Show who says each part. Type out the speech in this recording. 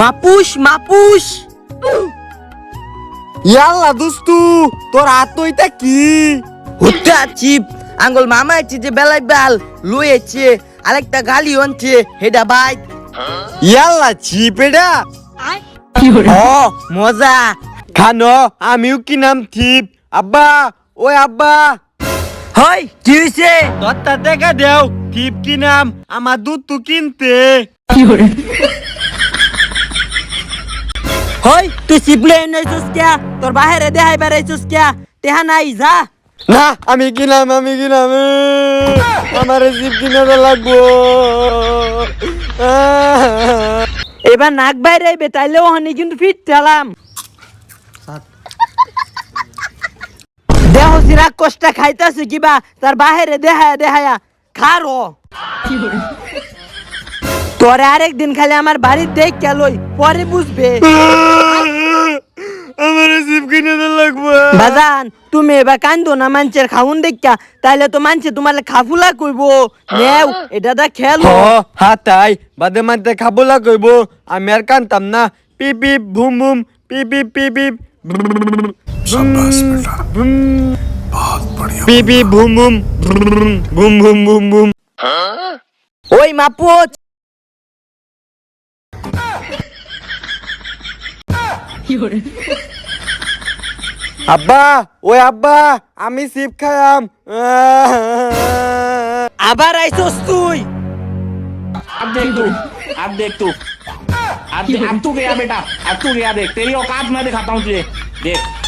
Speaker 1: মাপুস মাপুস
Speaker 2: ইয়াল্লা দোস্তু তোর হাত তো এটা কি
Speaker 1: হুত্তা চিপ আঙ্গুল মামা আছে যে বেলাই বাল লুয়েছে আরেকটা গালি অনছে হেডা বাইক
Speaker 2: ইয়াল্লা চিপ এটা
Speaker 1: ও মজা
Speaker 2: খানো আমিও কি নাম থিপ আব্বা ওই আব্বা
Speaker 1: হই কি হইছে
Speaker 2: তোরটা দেখা দেও থিপ কি নাম আমার দুধ তো কিনতে
Speaker 1: হই তুই সিপলে নইছস কিয়া তোর বাহিরে দেখাই বেড়াইছস কিয়া তেহা নাই যা
Speaker 2: না আমি কিনাম আমার জিপ কিনাতে লাগবো
Speaker 1: এবার নাক বাইরে আইবে তাইলে ওখানে কিন্তু ফিট চালাম দেহ সিরাক কষ্ট খাইতাছে কিবা তার বাহিরে দেখায়া খারো তোরে আরেকদিন খালি আমার বাড়ির দেখ লই পরে বুঝবে
Speaker 2: আমার জিপ কিনাতে লাগবো
Speaker 1: বাজান তুমি এবার কান্দো না মানুষের খাউন দেখা তাইলে তো মানুষে তোমার খাফুলা কইবো নেও এটা দা খেলো
Speaker 2: হ্যাঁ তাই বাদে মানতে খাবোলা কইব আমি আর কানতাম না পিপ পিপ ভুম ভুম পিপ পিপ পিপ পিপ
Speaker 3: शाबाश बेटा बहुत बढ़िया
Speaker 2: পিপ পিপ ভুম ভুম ভুম ভুম ভুম ভুম
Speaker 1: ওই মাপুচ
Speaker 2: আব্বা ওই আব্বা আমি সিপ খায়াম
Speaker 1: আবার আইছস তুই
Speaker 4: अब देख तू अब तू गया बेटा अब तू गया देख तेरी औकात मैं दिखाता हूँ तुझे देख